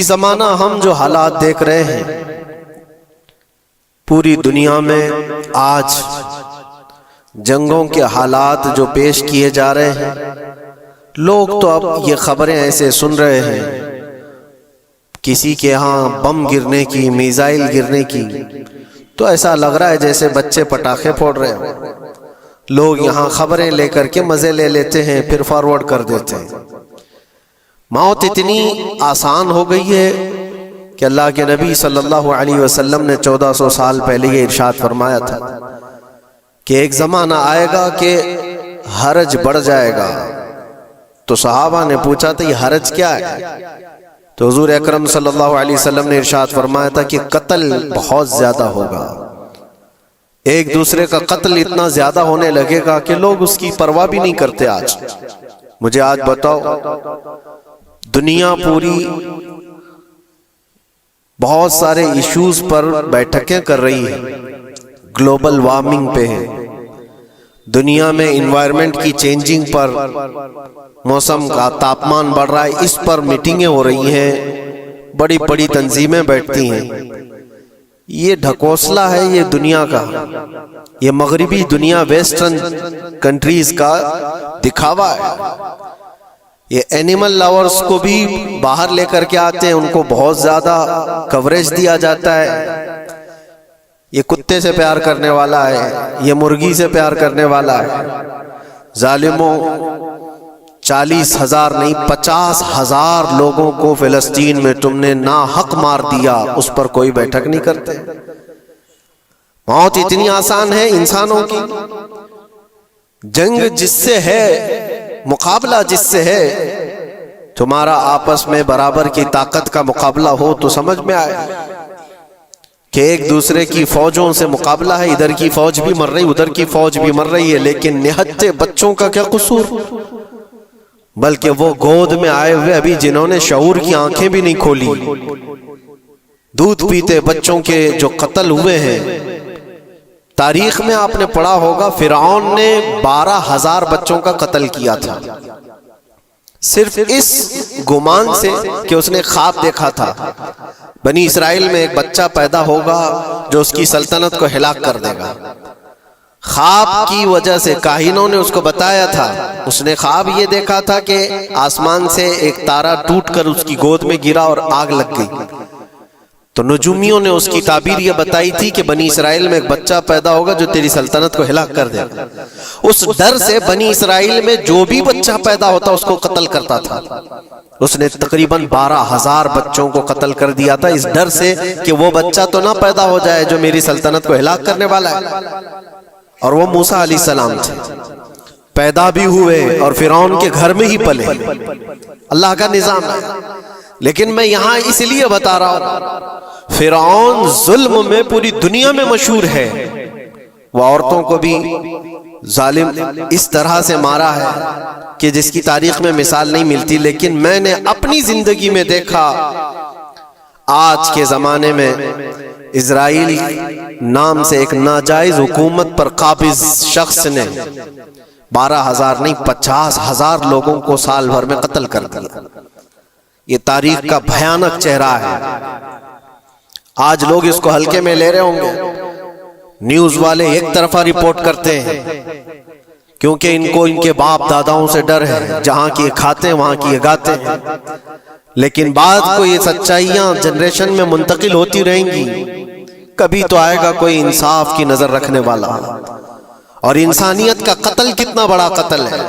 زمانہ ہم جو حالات دیکھ رہے ہیں پوری دنیا میں آج جنگوں کے حالات جو پیش کیے جا رہے ہیں، لوگ تو اب یہ خبریں ایسے سن رہے ہیں، کسی کے ہاں بم گرنے کی، میزائل گرنے کی، تو ایسا لگ رہا ہے جیسے بچے پٹاخے پھوڑ رہے ہیں۔ لوگ یہاں خبریں لے کر کے مزے لے لیتے ہیں، پھر فارورڈ کر دیتے ہیں۔ موت اتنی آسان ہو گئی ہے کہ اللہ کے نبی صلی اللہ علیہ وسلم نے 1400 سال پہلے یہ ارشاد فرمایا تھا کہ ایک زمانہ آئے گا کہ حرج بڑھ جائے گا۔ تو صحابہ نے پوچھا تھا یہ حرج کیا ہے؟ تو حضور اکرم صلی اللہ علیہ وسلم نے ارشاد فرمایا تھا کہ قتل بہت زیادہ ہوگا، ایک دوسرے کا قتل اتنا زیادہ ہونے لگے گا کہ لوگ اس کی پرواہ بھی نہیں کرتے۔ آج مجھے آج بتاؤ، دنیا پوری بہت سارے ایشوز پر بیٹھکیں کر رہی ہے، گلوبل وارمنگ پہ ہے، دنیا میں انوائرمنٹ کی چینجنگ پر، موسم کا تاپمان بڑھ رہا ہے، اس پر میٹنگیں ہو رہی ہیں، بڑی بڑی تنظیمیں بیٹھتی ہیں۔ یہ ڈھکوسلا ہے یہ دنیا کا، یہ مغربی دنیا، ویسٹرن کنٹریز کا دکھاوا ہے۔ یہ اینیمل لاورز کو بھی باہر لے کر کے آتے ہیں، ان کو بہت زیادہ کوریج دیا جاتا ہے۔ یہ کتے سے پیار کرنے والا ہے، یہ مرغی سے پیار کرنے والا ہے۔ ظالموں، 40,000 نہیں 50,000 لوگوں کو فلسطین میں تم نے ناحق مار دیا، اس پر کوئی بیٹھک نہیں کرتے۔ موت اتنی آسان ہے انسانوں کی، جنگ جس سے ہے، مقابلہ جس سے ہے، تمہارا آپس میں برابر کی طاقت کا مقابلہ ہو تو سمجھ میں آئے کہ ایک دوسرے کی فوجوں سے مقابلہ ہے، ادھر کی فوج بھی مر رہی، ادھر کی فوج بھی مر رہی ہے، لیکن نہتے بچوں کا کیا قصور؟ بلکہ وہ گود میں آئے ہوئے ابھی جنہوں نے شعور کی آنکھیں بھی نہیں کھولی، دودھ پیتے بچوں کے جو قتل ہوئے ہیں۔ تاریخ میں آپ نے پڑھا ہوگا فرعون نے 12,000 بچوں کا قتل کیا تھا، صرف اس گمان سے کہ اس نے خواب دیکھا تھا بنی اسرائیل میں ایک بچہ پیدا ہوگا جو اس کی سلطنت کو ہلاک کر دے گا۔ خواب کی وجہ سے کاہنوں نے اس کو بتایا تھا، اس نے خواب یہ دیکھا تھا کہ آسمان سے ایک تارا ٹوٹ کر اس کی گود میں گرا اور آگ لگ گئی۔ تو نجومیوں نے اس کی تعبیر یہ بتائی تھی کہ بنی اسرائیل میں ایک بچہ پیدا ہوگا جو تیری سلطنت کو ہلاک کر دے گا۔ اس ڈر سے بنی اسرائیل میں جو بھی بچہ پیدا ہوتا اس کو قتل کرتا تھا۔ اس نے تقریباً 12,000 بچوں کو قتل کر دیا تھا، اس ڈر سے کہ وہ بچہ تو نہ پیدا ہو جائے جو میری سلطنت کو ہلاک کرنے والا ہے۔ اور وہ موسیٰ علیہ السلام تھے، پیدا بھی ہوئے اور فرعون کے گھر میں ہی پلے۔ اللہ کا نظام ہے۔ لیکن میں یہاں اس لیے بتا رہا ہوں، فرعون ظلم میں پوری دنیا میں مشہور ہے، وہ عورتوں کو بھی ظالم اس طرح سے مارا ہے کہ جس کی تاریخ میں مثال نہیں ملتی۔ لیکن میں نے اپنی زندگی میں دیکھا، آج کے زمانے میں اسرائیل نام سے ایک ناجائز حکومت پر قابض شخص نے 12,000 نہیں 50,000 لوگوں کو سال بھر میں قتل کر دیا۔ یہ تاریخ کا بھیانک چہرہ ہے۔ آج لوگ اس کو ہلکے میں لے رہے ہوں گے، نیوز والے ایک طرفہ رپورٹ کرتے ہیں کیونکہ ان کو ان کے باپ داداؤں سے ڈر ہے، جہاں کی کھاتے ہیں وہاں کی گاتے ہیں۔ لیکن بعد کو یہ سچائیاں جنریشن میں منتقل ہوتی رہیں گی، کبھی تو آئے گا کوئی انصاف کی نظر رکھنے والا۔ اور انسانیت کا قتل کتنا بڑا قتل ہے،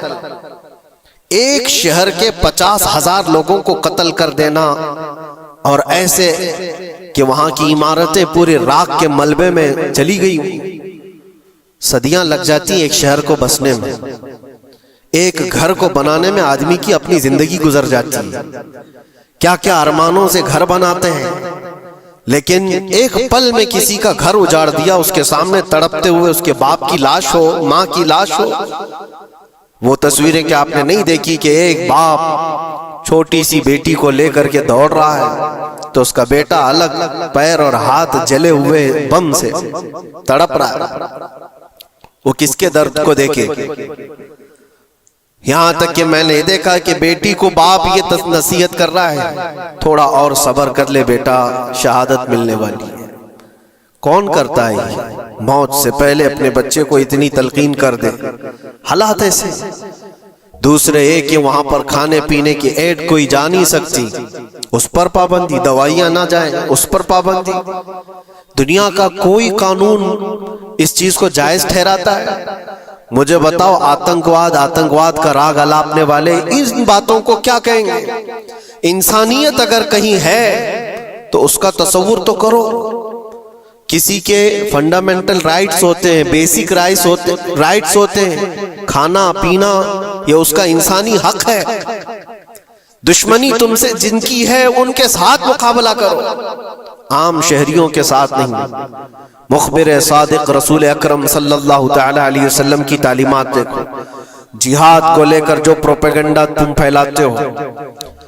ایک شہر کے 50,000 لوگوں کو قتل کر دینا، اور ایسے کہ وہاں کی عمارتیں پورے راکھ کے ملبے میں چلی گئی، صدیاں لگ جاتی ہیں ایک شہر کو بسنے میں، ایک گھر کو بنانے میں آدمی کی اپنی زندگی گزر جاتی ہے۔ کیا کیا ارمانوں سے گھر بناتے ہیں، لیکن ایک پل میں کسی کا گھر اجاڑ دیا، اس کے سامنے تڑپتے ہوئے اس کے باپ کی لاش ہو، ماں کی لاش ہو۔ وہ تصویریں کہ آپ نے نہیں دیکھی کہ ایک باپ چھوٹی سی بیٹی کو لے کر کے دوڑ رہا ہے تو اس کا بیٹا الگ، پیر اور ہاتھ جلے ہوئے بم سے تڑپ رہا ہے۔ وہ کس کے درد کو دیکھے؟ یہاں تک کہ میں نے دیکھا کہ بیٹی کو باپ یہ نصیحت کر رہا ہے تھوڑا اور صبر کر لے بیٹا، شہادت ملنے والی ہے۔ کون کرتا ہے یہ؟ موت سے پہلے اپنے بچے کو اتنی تلقین کر دے، حالات ایسے۔ دوسرے ایک کہ وہاں پر کھانے پینے کی ایڈ کوئی جا نہیں سکتی، اس پر پابندی، دوائیاں نہ جائیں اس پر پابندی۔ دنیا کا کوئی قانون اس چیز کو جائز ٹھہراتا ہے؟ مجھے بتاؤ، آتنکواد کا راگ الاپنے والے ان باتوں کو کیا کہیں گے؟ انسانیت اگر کہیں ہے تو اس کا تصور تو کرو۔ کسی کے فنڈامنٹل رائٹس ہوتے ہیں، بیسک رائٹس ہوتے ہیں، کھانا پینا یہ اس کا انسانی حق ہے۔ دشمنی تم سے جن کی ہے ان کے ساتھ مقابلہ کرو، عام شہریوں کے ساتھ نہیں۔ مخبر صادق رسول اکرم صلی اللہ تعالی علیہ وسلم کی تعلیمات دیکھو۔ جہاد کو لے کر جو پروپیگنڈا تم پھیلاتے ہو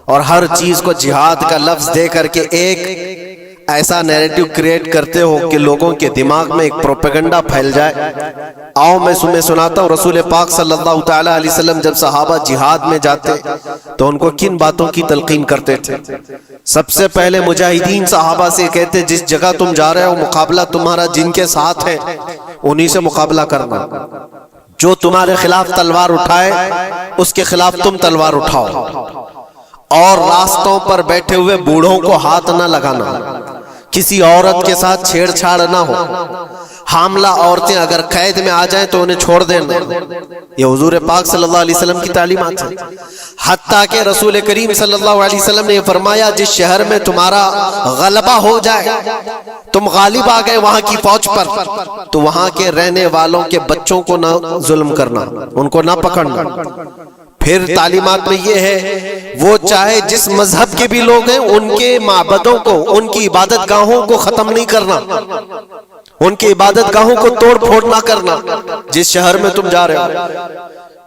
اور ہر چیز کو جہاد کا لفظ دے کر کے ایک ایسا نیریٹو کریٹ کرتے ہو کہ لوگوں کے دماغ میں ایک پروپیگنڈا پھیل جائے۔ آؤ میں تمہیں سناتا ہوں، رسول پاک صلی اللہ تعالی علیہ وسلم جب صحابہ جہاد میں جاتے تو ان کو کن باتوں کی تلقین کرتے تھے؟ سب سے پہلے مجاہدین صحابہ سے کہتے جس جگہ تم جا رہے ہو مقابلہ تمہارا جن کے ساتھ ہے انہی سے مقابلہ کرنا، جو تمہارے خلاف تلوار اٹھائے اس کے خلاف تم تلوار اٹھاؤ، اور راستوں پر بیٹھے ہوئے بوڑھوں کو ہاتھ نہ لگانا، کسی عورت کے ساتھ چھیڑ چھاڑ نہ ہو، حاملہ عورتیں اگر قید میں آ جائیں تو انہیں چھوڑ دینا۔ یہ حضور پاک صلی اللہ علیہ وسلم کی تعلیمات ہیں۔ حتیٰ کہ رسول کریم صلی اللہ علیہ وسلم نے فرمایا جس شہر میں تمہارا غلبہ ہو جائے، تم غالب آ گئے وہاں کی فوج پر، تو وہاں کے رہنے والوں کے بچوں کو نہ ظلم کرنا، ان کو نہ پکڑنا۔ پھر تعلیمات میں یہ ہے وہ چاہے جس مذہب کے بھی لوگ ہیں ان کے معبدوں کو، ان کی عبادت گاہوں کو ختم نہیں کرنا، ان کی عبادت گاہوں کو توڑ پھوڑ نہ کرنا جس شہر میں تم جا رہے ہو۔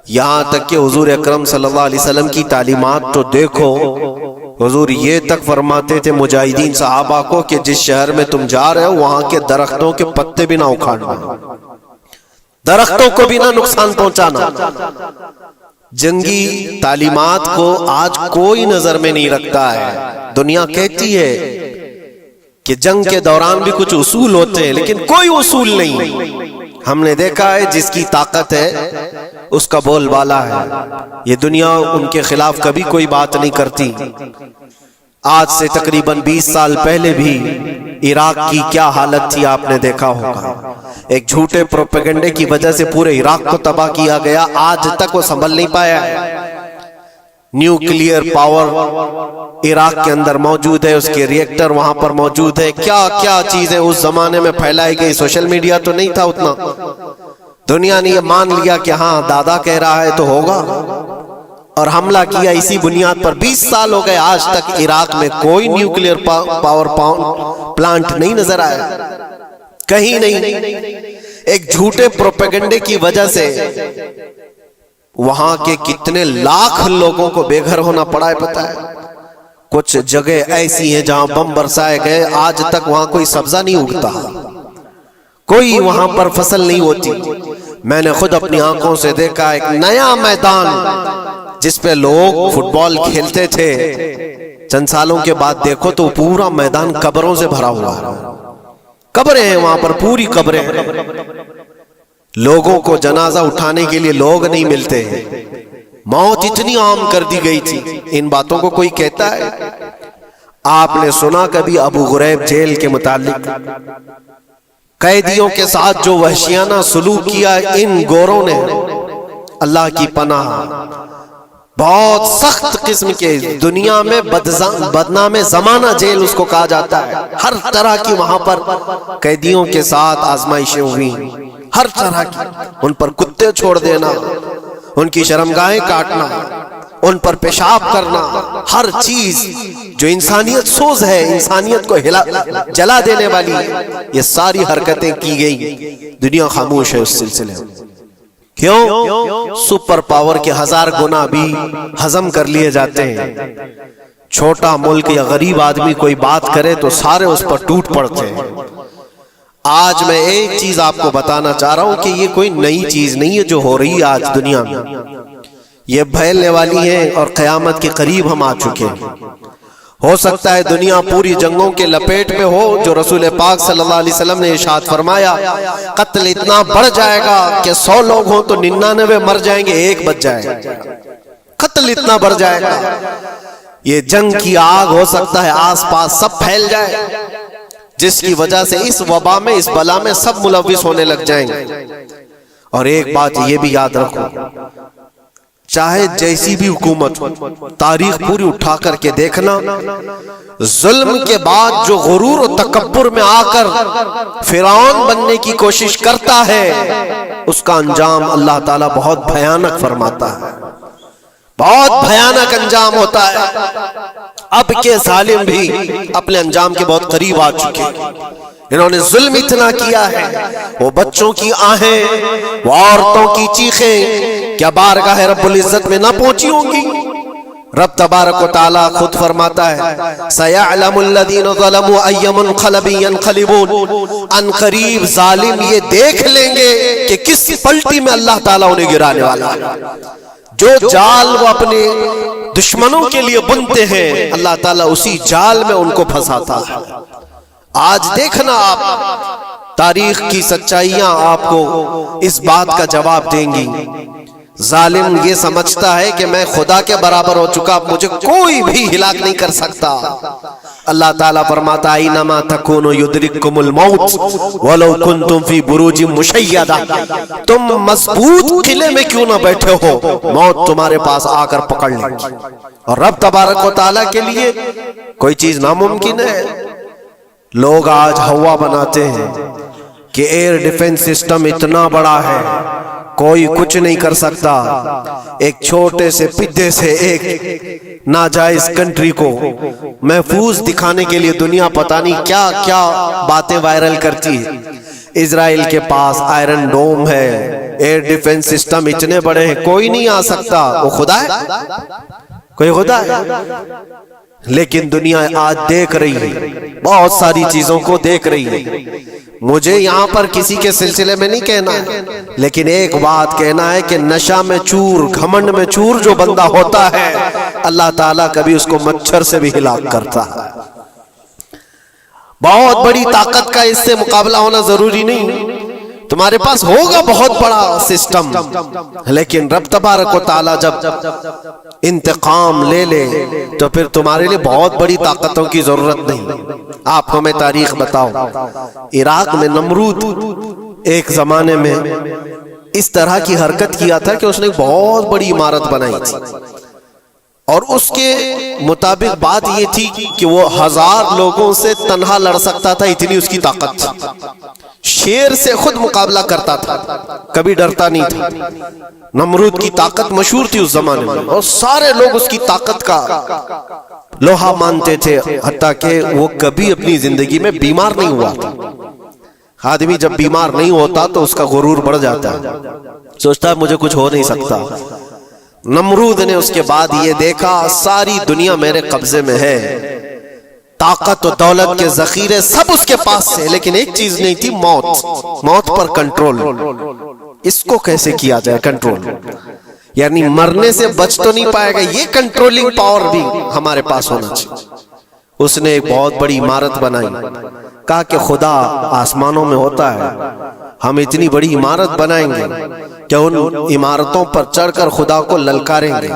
یہاں تک کہ حضور اکرم صلی اللہ علیہ وسلم کی تعلیمات تو دیکھو، حضور یہ تک فرماتے تھے مجاہدین صحابہ کو کہ جس شہر میں تم جا رہے ہو وہاں کے درختوں کے پتے بھی نہ اکھاڑنا، درختوں کو بھی نہ نقصان پہنچانا۔ جنگی تعلیمات کو آج کوئی نظر میں نہیں رکھتا ہے۔ دنیا کہتی ہے کہ جنگ کے دوران بھی کچھ اصول ہوتے ہیں، لیکن کوئی اصول نہیں۔ ہم نے دیکھا ہے جس کی طاقت ہے اس کا بول بالا ہے۔ یہ دنیا ان کے خلاف کبھی کوئی بات نہیں کرتی۔ آج سے تقریباً 20 سال پہلے بھی عراق کی کیا حالت تھی آپ نے دیکھا ہوگا۔ ایک جھوٹے پروپیگنڈے کی وجہ سے پورے عراق کو تباہ کیا گیا، آج تک وہ سنبھل نہیں پایا ہے۔ نیوکلیئر پاور عراق کے اندر موجود ہے، اس کے ریئیکٹر وہاں پر موجود ہے، کیا کیا چیزیں اس زمانے میں پھیلائی گئی۔ سوشل میڈیا تو نہیں تھا اتنا، دنیا نے یہ مان لیا کہ ہاں دادا کہہ رہا ہے تو ہوگا، اور حملہ کیا اسی بنیاد پر۔ 20 سال ہو گئے آج تک عراق میں کوئی نیوکلیئر پاور پلانٹ نہیں نظر آیا، کہیں نہیں۔ ایک جھوٹے پروپیگنڈے کی وجہ سے وہاں کے کتنے لاکھ لوگوں کو بے گھر ہونا پڑا ہے پتہ ہے۔ کچھ جگہ ایسی ہیں جہاں بم برسائے گئے، آج تک وہاں کوئی سبزہ نہیں اگتا، کوئی وہاں پر فصل نہیں ہوتی۔ میں نے خود اپنی آنکھوں سے دیکھا ایک نیا میدان جس پہ لوگ فٹ بال کھیلتے تھے، چند سالوں کے بعد دیکھو تو پورا میدان قبروں سے بھرا ہوا ہے، قبریں ہیں وہاں پر، پوری قبریں ہیں۔ لوگوں کو جنازہ اٹھانے کے لیے لوگ نہیں ملتے، موت اتنی عام کر دی گئی تھی۔ ان باتوں کو کوئی کہتا ہے؟ آپ نے سنا کبھی ابو غریب جیل کے متعلق؟ قیدیوں کے ساتھ جو وحشیانہ سلوک کیا ان گوروں نے، اللہ کی پناہ، بہت سخت قسم کے، دنیا میں بدنام زمانہ جیل اس کو کہا جاتا ہے۔ ہر طرح کی وہاں پر قیدیوں کے ساتھ آزمائشیں ہوئی، ہر طرح کی، ان پر کتے چھوڑ دینا، ان کی شرمگاہیں کاٹنا، ان پر پیشاب کرنا، ہر چیز جو انسانیت سوز ہے، انسانیت کو جلا دینے والی، یہ ساری حرکتیں کی گئی۔ دنیا خاموش ہے اس سلسلے میں۔ کیوں؟ سپر پاور کے 1000 گنا بھی ہضم کر لیے جاتے ہیں۔ چھوٹا ملک یا غریب آدمی کوئی بات کرے تو سارے اس پر ٹوٹ پڑتے ہیں۔ آج میں ایک چیز آپ کو بتانا چاہ رہا ہوں کہ یہ کوئی نئی چیز نہیں ہے جو ہو رہی ہے آج دنیا میں۔ یہ پھیلنے والی ہیں اور قیامت کے قریب ہم آ چکے ہیں۔ ہو سکتا ہے دنیا پوری جنگوں کے لپیٹ میں ہو، جو رسول پاک صلی اللہ علیہ وسلم نے ارشاد فرمایا قتل اتنا بڑھ جائے گا کہ 100 لوگ ہوں تو 99 مر جائیں گے، ایک بچ جائے گا۔ قتل اتنا بڑھ جائے گا، یہ جنگ کی آگ ہو سکتا ہے آس پاس سب پھیل جائے، جس کی وجہ سے اس وبا میں، اس بلا میں سب ملوث ہونے لگ جائیں گے۔ اور ایک بات یہ بھی یاد رکھو، چاہے جیسی بھی حکومت ہو، تاریخ پوری اٹھا کر کے دیکھنا، ظلم کے بعد جو غرور و تکبر میں آ کر فرعون بننے کی کوشش کرتا ہے، اس کا انجام اللہ تعالیٰ بہت بھیانک فرماتا ہے، بہت بھیانک انجام ہوتا ہے۔ اب کے ظالم بھی اپنے انجام کے بہت قریب آ چکے ہیں۔ انہوں نے ظلم اتنا کیا ہے، وہ بچوں کی آہیں، وہ عورتوں کی چیخیں کیا بارگاہ رب العزت میں نہ پہنچی ہوں گی؟ رب تبارک و تعالیٰ خود فرماتا ہے سَيَعْلَمُ الَّذِينَ ظَلَمُوا أَيَّ مُنْقَلَبٍ يَنْقَلِبُونَ، ان قریب ظالم یہ دیکھ لیں گے کہ کس پلٹی میں اللہ تعالیٰ انہیں گرانے والا ہے۔ جو جال وہ اپنے دشمنوں کے لیے بنتے ہیں، اللہ تعالیٰ اسی جال میں ان کو پھنساتا ہے۔ آج دیکھنا آپ، تاریخ کی سچائیاں آپ کو اس بات کا جواب دیں گی۔ ظالم یہ سمجھتا ہے کہ میں خدا کے برابر ہو چکا، مجھے کوئی بھی ہلاک نہیں کر سکتا۔ اللہ تعالیٰ فرماتا ہے اینما تکونوا یدرککم الموت ولو کنتم فی بروج مشیدہ، تم مضبوط قلعے میں کیوں نہ بیٹھے ہو، موت تمہارے پاس آ کر پکڑ لے گی۔ اور رب تبارک و تعالیٰ کے لیے کوئی چیز ناممکن ہے۔ لوگ آج ہوا بناتے ہیں کہ ایئر ڈیفنس سسٹم اتنا بڑا ہے کوئی کچھ نہیں کر سکتا، ایک چھوٹے سے پدے سے ایک ناجائز کنٹری کو محفوظ دکھانے کے لیے دنیا پتہ نہیں کیا کیا باتیں وائرل کرتی ہے۔ اسرائیل کے پاس آئرن ڈوم ہے، ایئر ڈیفنس سسٹم اتنے بڑے ہیں، کوئی نہیں آ سکتا۔ وہ خدا ہے؟ کوئی خدا ہے؟ لیکن دنیا آج دیکھ رہی ہے، بہت ساری چیزوں کو دیکھ رہی ہے۔ مجھے یہاں پر کسی کے سلسلے میں نہیں کہنا ہے، لیکن ایک بات کہنا ہے کہ نشہ میں چور، گھمنڈ میں چور جو بندہ ہوتا ہے، اللہ تعالیٰ کبھی اس کو مچھر سے بھی ہلاک کرتا ہے۔ بہت بڑی طاقت کا اس سے مقابلہ ہونا ضروری نہیں، تمہارے پاس ہوگا بہت بڑا سسٹم، لیکن رب تبارک و تعالیٰ جب انتقام لے لے تو پھر تمہارے لیے بہت بڑی طاقتوں کی ضرورت نہیں۔ آپ کو میں تاریخ بتاؤں، عراق میں نمرود ایک زمانے میں اس طرح کی حرکت کیا تھا کہ اس نے بہت بڑی عمارت بنائی تھی، اور اس کے مطابق بات یہ تھی کہ وہ 1000 لوگوں سے تنہا لڑ سکتا تھا، اتنی اس کی طاقت تھی۔ شیر سے خود مقابلہ کرتا تھا، کبھی ڈرتا نہیں تھا۔ نمرود کی طاقت مشہور تھی اس زمانے میں، اور سارے لوگ اس کی طاقت کا لوہا مانتے تھے، حتیٰ کہ وہ کبھی اپنی زندگی میں بیمار نہیں ہوا تھا۔ آدمی جب بیمار نہیں ہوتا تو اس کا غرور بڑھ جاتا ہے، سوچتا ہے مجھے کچھ ہو نہیں سکتا۔ نمرود نے اس کے بعد یہ دیکھا ساری دنیا میرے قبضے میں ہے، طاقت و دولت کے ذخیرے سب اس کے پاس سے، لیکن ایک چیز نہیں تھی، موت پر کنٹرول۔ اس کو کیسے کیا جائے کنٹرول؟ یعنی مرنے سے بچ تو نہیں پائے گا، یہ کنٹرولنگ پاور بھی ہمارے پاس ہونا چاہیے۔ اس نے ایک بہت بڑی عمارت بنائی، کہا کہ خدا آسمانوں میں ہوتا ہے، ہم اتنی بڑی عمارت بنائیں گے کہ ان عمارتوں پر چڑھ کر خدا کو للکاریں گے۔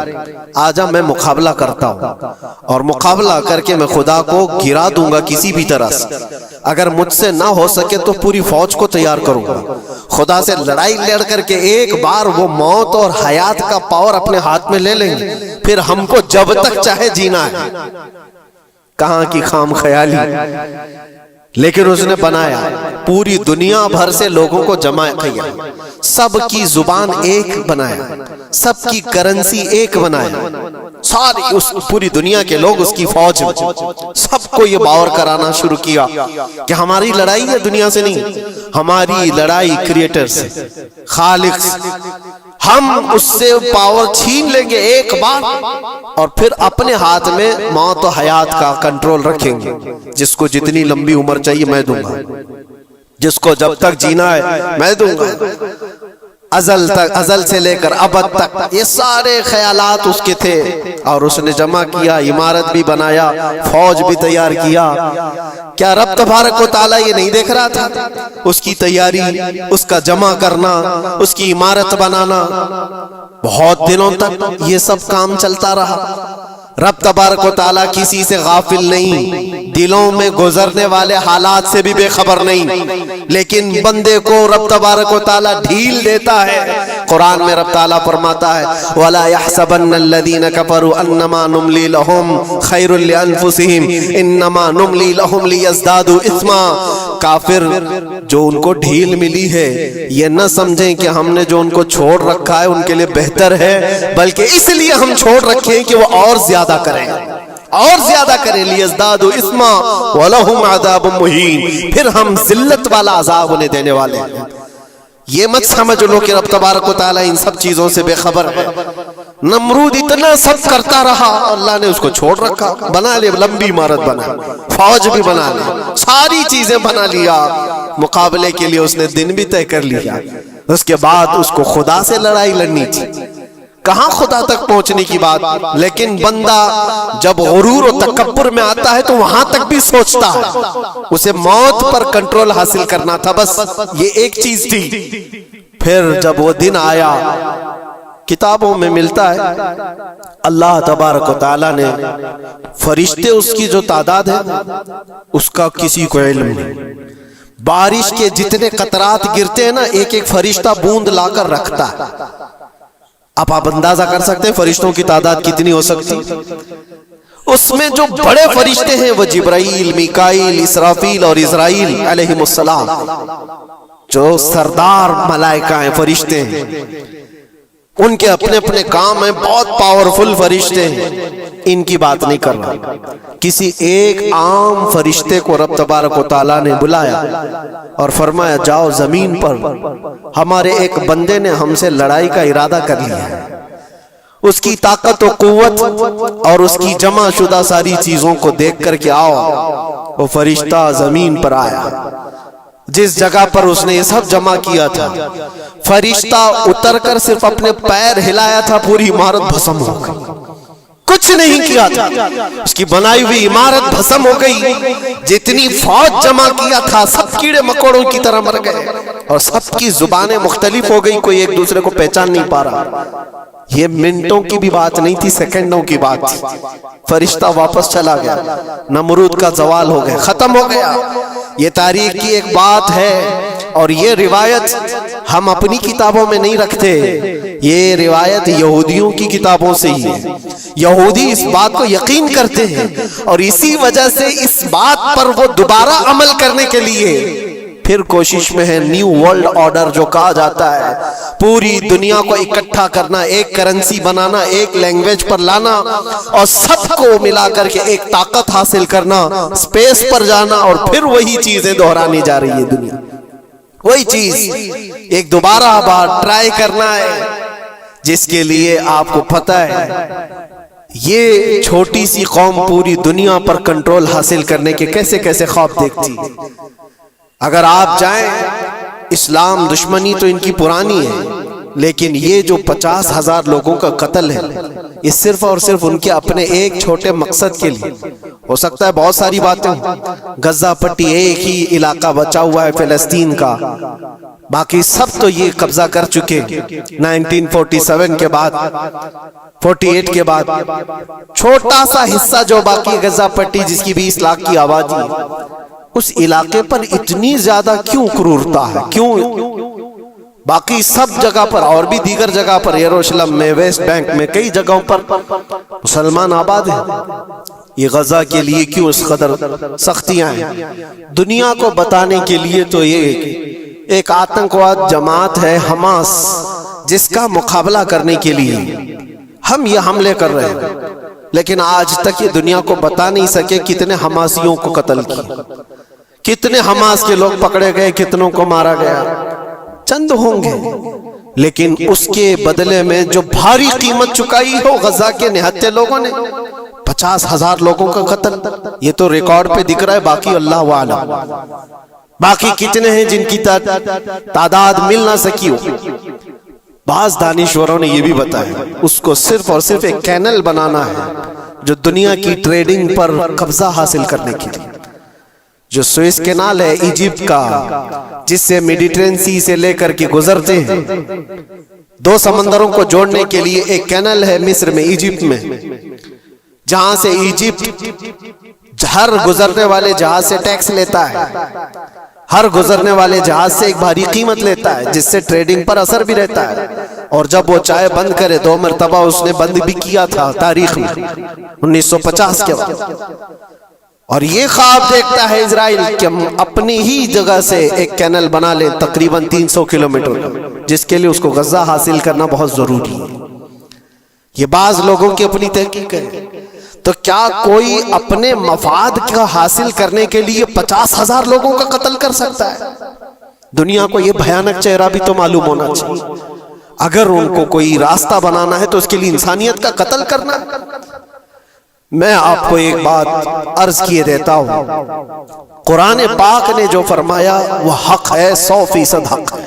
آجا میں مقابلہ کرتا ہوں، اور مقابلہ کر کے میں خدا کو گرا دوں گا کسی بھی طرح سے۔ اگر مجھ سے نہ ہو سکے تو پوری فوج کو تیار کروں گا، خدا سے لڑائی لڑ کر کے ایک بار وہ موت اور حیات کا پاور اپنے ہاتھ میں لے لیں گے، پھر ہم کو جب تک چاہے جینا ہے۔ کہاں کی خام خیالی، لیکن اس نے بنایا، پوری دنیا بھر سے لوگوں کو جمع کیا، سب کی زبان ایک بنایا، سب کی کرنسی ایک بنایا، ساری اس پوری دنیا کے لوگ اس کی فوج میں، سب کو یہ باور کرانا شروع کیا کہ ہماری لڑائی ہے دنیا سے نہیں، ہماری لڑائی کریٹر سے، خالق سے۔ ہم اس سے پاور چھین لیں گے ایک بار، اور پھر اپنے ہاتھ میں موت و حیات کا کنٹرول رکھیں گے۔ جس کو جتنی لمبی عمر چاہیے میں دوں گا، جس کو جب تک جینا ہے میں دوں گا۔ ازل سے لے کر ابد تک یہ سارے خیالات اس کے تھے، اور اس نے جمع کیا، عمارت بھی بنایا، فوج بھی تیار کیا۔ کیا رب تبارک و تعالیٰ یہ نہیں دیکھ رہا تھا؟ اس کی تیاری، اس کا جمع کرنا، اس کی عمارت بنانا، بہت دنوں تک یہ سب کام چلتا رہا۔ رب تبارک و تعالیٰ کسی سے غافل نہیں، دلوں میں گزرنے والے حالات سے بھی بے خبر نہیں، لیکن بندے کو رب تبارک و تعالیٰ ڈھیل دیتا ہے۔ قرآن میں رب تعالیٰ فرماتا ہے وَلَا يَحْسَبَنَّ الَّذِينَ كَفَرُوا أَنَّمَا نُمْلِي لَهُمْ خَيْرٌ لِأَنفُسِهِمْ إِنَّمَا نُمْلِي لَهُمْ لِيَزْدَادُوا إِثْمًا۔ کافر جو ان کو ڈھیل ملی ہے یہ نہ سمجھیں کہ ہم نے جو ان کو چھوڑ رکھا ہے ان کے لیے بہتر ہے، بلکہ اس لیے ہم چھوڑ رکھیں کہ وہ اور زیادہ کریں، اور زیادہ کریں، لیزدادوا اثما ولہم عذاب مہین، پھر ہم ذلت والا عذاب انہیں دینے والے ہیں۔ یہ مت سمجھ لو کہ رب تبارک و تعالیٰ ان سب چیزوں سے بے خبر ہے۔ نمرود اتنا سب کرتا رہا، اللہ نے اس کو چھوڑ رکھا، بنا لے، لمبی عمارت بنا، فوج بھی بنا لی، ساری چیزیں بنا لیا، مقابلے کے لیے اس نے دن بھی طے کر لیا۔ اس کے بعد اس کو خدا سے لڑائی لڑنی تھی، کہاں خدا تک پہنچنے کی بات، لیکن بندہ جب غرور و تکبر میں آتا ہے تو وہاں تک بھی سوچتا ہے، اسے موت پر کنٹرول حاصل کرنا تھا، بس یہ ایک چیز تھی۔ پھر جب وہ دن آیا، کتابوں میں ملتا ہے اللہ تبارک و تعالیٰ نے فرشتے، اس کی جو تعداد ہے اس کا کسی کو علم نہیں۔ بارش کے جتنے قطرات گرتے ہیں نا، ایک ایک فرشتہ بوند لا کر رکھتا ہے۔ اب آپ اندازہ کر سکتے ہیں فرشتوں کی تعداد کتنی ہو سکتی؟ اس میں جو بڑے فرشتے ہیں وہ جبرائیل، میکائیل، اسرافیل اور اسرائیل علیہم السلام، جو سردار ملائکہ ہیں، فرشتے ہیں، ان کے اپنے اپنے کام ہیں، بہت پاورفل فرشتے ہیں۔ ان کی بات نہیں کر رہا، کسی ایک عام فرشتے کو رب تبارک و تعالیٰ نے بلایا اور فرمایا جاؤ زمین پر، ہمارے ایک بندے نے ہم سے لڑائی کا ارادہ کر لیا ہے، اس کی طاقت و قوت اور اس کی جمع شدہ ساری چیزوں کو دیکھ کر کے آؤ۔ وہ فرشتہ زمین پر آیا، جس جگہ پر اس نے یہ سب جمع کیا تھا، فرشتہ اتر کر صرف اپنے پیر ہلایا تھا، پوری عمارت بھسم ہو گئی، کچھ نہیں کیا تھا، اس کی بنائی ہوئی عمارت بھسم ہو گئی۔ جتنی فوج جمع کیا تھا سب کیڑے مکوڑوں کی طرح مر گئے، اور سب کی زبانیں مختلف ہو گئی، کوئی ایک دوسرے کو پہچان نہیں پا رہا۔ یہ منٹوں کی بھی بات نہیں تھی، سیکنڈوں کی بات تھی۔ فرشتہ واپس چلا گیا، نمرود کا زوال ہو گیا، ختم ہو گیا۔ یہ تاریخ کی ایک بات ہے، اور یہ روایت ہم اپنی کتابوں میں نہیں رکھتے، یہ روایت یہودیوں کی کتابوں سے ہی ہے۔ یہودی اس بات کو یقین کرتے ہیں، اور اسی وجہ سے اس بات پر وہ دوبارہ عمل کرنے کے لیے پھر کوشش میں ہے۔ نیو ورلڈ آرڈر جو کہا جاتا ہے، پوری دنیا کو اکٹھا کرنا، ایک کرنسی بنانا، ایک لینگویج پر لانا، اور سب کو ملا کر کے ایک طاقت حاصل کرنا، سپیس پر جانا، اور پھر وہی چیزیں دہرانی جا رہی ہے دنیا، وہی چیز ایک دوبارہ بار ٹرائی کرنا ہے، جس کے لیے آپ کو پتہ ہے یہ چھوٹی سی قوم پوری دنیا پر کنٹرول حاصل کرنے کے کیسے کیسے خواب دیکھتی ہے۔ اگر آپ جائیں، اسلام دشمنی تو ان کی پرانی ہے، لیکن یہ جو 50,000 لوگوں کا قتل ہے، یہ صرف اور صرف ان کے اپنے ایک چھوٹے مقصد کے لیے۔ ہو سکتا ہے بہت ساری باتیں، غزہ پٹی ایک ہی علاقہ بچا ہوا ہے فلسطین کا، باقی سب تو یہ قبضہ کر چکے 1947 کے بعد، 48 کے بعد۔ چھوٹا سا حصہ جو باقی غزہ پٹی، جس کی 20 لاکھ کی آبادی، اس علاقے پر اتنی زیادہ کیوں کرورتا ہے؟ کیوں؟ باقی سب جگہ پر اور بھی دیگر جگہ پر، یروشلم میں، ویسٹ بینک میں، کئی جگہوں پر مسلمان آباد ہیں، یہ غزہ کے لیے کیوں اس قدر سختیاں ہیں؟ دنیا کو بتانے کے لیے تو یہ ایک آتنکواد جماعت ہے حماس، جس کا مقابلہ کرنے کے لیے ہم یہ حملے کر رہے ہیں، لیکن آج تک یہ دنیا کو بتا نہیں سکے کتنے حماسیوں کو قتل کیا، کتنے حماس کے لوگ پکڑے گئے، کتنوں کو مارا گیا، چند ہوں گے، لیکن اس کے بدلے میں جو بھاری قیمت چکائی ہو غزہ کے نہتے لوگوں نے، 50,000 لوگوں کا قتل، یہ تو ریکارڈ پہ دکھ رہا ہے، باقی اللہ عالم، باقی کتنے ہیں جن کی تعداد مل نہ سکی ہو۔ بعض دانشوروں نے یہ بھی بتایا اس کو صرف اور صرف ایک کینل بنانا ہے جو دنیا کی ٹریڈنگ پر قبضہ حاصل کرنے کے لیے. جو سوئس کینال ہے ایجپٹ کا، جس سے میڈیٹرین سی سے لے کر کے گزرتے ہیں، دو سمندروں کو جوڑنے کے لیے ایک کینل ہے مصر میں، ایجپٹ میں، جہاں سے ایجپٹ ہر گزرنے والے جہاز سے ٹیکس لیتا ہے، ہر گزرنے والے جہاز سے ایک بھاری قیمت لیتا ہے، جس سے ٹریڈنگ پر اثر بھی رہتا ہے. اور جب وہ چاہے بند کرے، 2 مرتبہ اس نے بند بھی کیا تھا تاریخ میں 1950 کے وقت. اور یہ خواب دیکھتا ہے اسرائیل کہ ہم اپنی ہی جگہ سے ایک کینل بنا لیں تقریباً 300 کلومیٹر، جس کے لیے اس کو غزہ حاصل کرنا بہت ضروری ہے. یہ بعض لوگوں کی اپنی تحقیق ہے. تو کیا کوئی اپنے مفاد کا حاصل کرنے کے لیے 50,000 لوگوں کا قتل کر سکتا ہے؟ دنیا کو یہ بھیانک چہرہ بھی تو معلوم ہونا چاہیے. اگر ان کو کوئی راستہ بنانا ہے تو اس کے لیے انسانیت کا قتل کرنا. میں آپ کو ایک بات عرض کیے دیتا ہوں، قرآن پاک نے جو فرمایا وہ حق ہے، 100% حق ہے.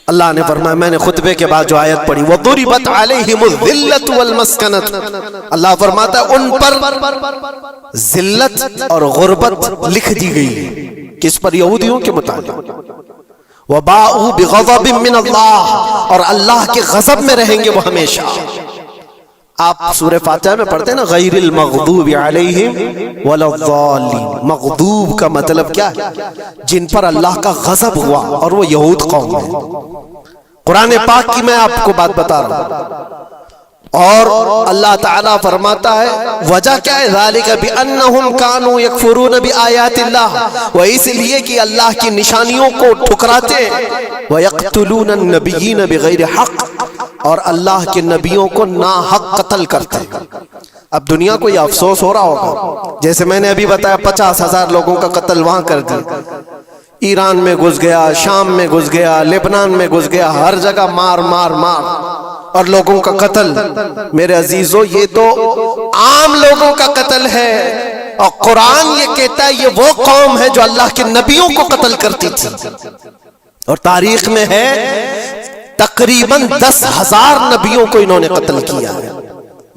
اللہ نے فرمایا، میں نے خطبے کے بعد جو آیت پڑھی، وَضُرِبَتْ عَلَيْهِمُ الذِّلَّةُ وَالْمَسْكَنَةُ، اللہ فرماتا ہے ان پر ذلت اور غربت لکھ دی گئی ہے. کس پر؟ یہودیوں کے متعلق. وَبَاءُوا بِغَضَبٍ مِّنَ اللَّهِ، اور اللہ کے غضب میں رہیں گے وہ ہمیشہ. آپ سورہ فاتحہ میں پڑھتے ہیں نا، غیر المغضوب علیہم ولا الضالین. مغضوب کا مطلب کیا ہے؟ جن پر اللہ کا غضب ہوا، اور وہ یہود قوم ہے. قرآن پاک کی میں آپ کو بات بتا رہا ہوں. اور اللہ تعالیٰ فرماتا ہے وجہ کیا ہے؟ ذالک بانہم کانوا یکفرون بآیات اللہ، وہ اس لیے کہ اللہ کی نشانیوں کو ٹھکراتے، ویقتلون النبیین بغیر حق، اور اللہ کے نبیوں کو ناحق قتل کرتے. اب دنیا کو یہ افسوس ہو رہا ہوگا، جیسے میں نے ابھی بتایا 50,000 لوگوں کا قتل وہاں کر دیا. ایران میں گھس گیا، شام میں گھس گیا، لبنان میں گھس گیا، ہر جگہ مار مار مار اور لوگوں کا قتل. میرے عزیزو، یہ تو عام لوگوں کا قتل ہے، اور قرآن یہ کہتا ہے یہ وہ قوم ہے جو اللہ کے نبیوں کو قتل کرتی تھی. اور تاریخ میں ہے تقریباً 10,000 نبیوں کو انہوں نے قتل کیا ہے.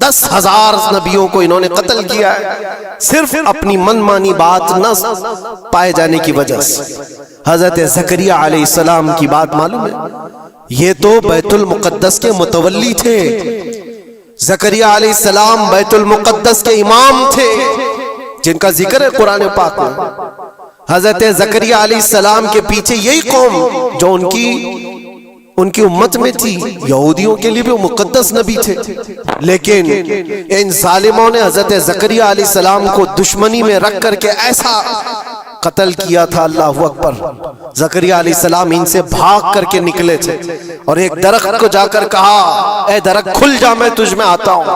10,000 نبیوں کو انہوں نے قتل کیا ہے، صرف اپنی من مانی بات نہ پائے جانے کی وجہ سے. حضرت زکریا علیہ السلام کی بات معلوم ہے، یہ تو بیت المقدس کے متولی تھے. زکریا علیہ السلام بیت المقدس کے امام تھے، جن کا ذکر ہے قرآن پاک میں. حضرت زکریا علیہ السلام کے پیچھے یہی قوم جو ان کی امت میں تھی، یہودیوں کے لیے بھی وہ مقدس نبی تھے. لیکن ان ظالموں نے حضرت زکریا علیہ السلام کو دشمنی میں رکھ کر کے ایسا قتل کیا تھا. اللہ اکبر. زکریا علیہ السلام ان سے بھاگ کر کے نکلے تھے اور ایک درخت کو جا کر کہا، اے درخت کھل جا، میں تجھ میں آتا ہوں.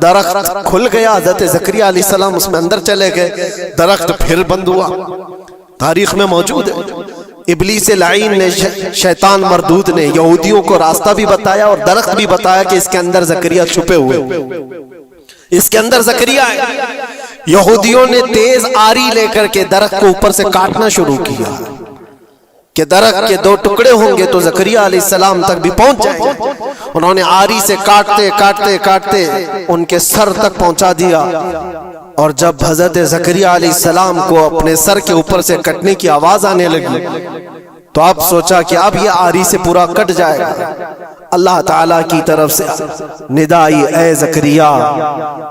درخت کھل گیا، حضرت زکریا علیہ السلام اس میں اندر چلے گئے، درخت پھر بند ہوا. تاریخ میں موجود ہے. ابلیس لعین نے، شیطان مردود نے یہودیوں کو راستہ بھی بتایا اور درخت بھی بتایا کہ اس کے اندر زکریا چھپے ہوئے، اس کے اندر زکریا ہے. یہودیوں نے تیز آری لے کر کے درخت کو اوپر سے کاٹنا شروع کیا کہ درخت کے 2 ٹکڑے ہوں گے تو زکریا علیہ السلام تک بھی پہنچ جائیں گے. انہوں نے آری سے کاٹتے کاٹتے کاٹتے ان کے سر تک پہنچا دیا. اور جب حضرت زکریا علیہ السلام کو اپنے سر کے اوپر سے کٹنے کی آواز آنے لگی تو اب سوچا کہ اب یہ آری سے پورا کٹ جائے گا. اللہ تعالیٰ کی طرف سے ندائی، اے زکریا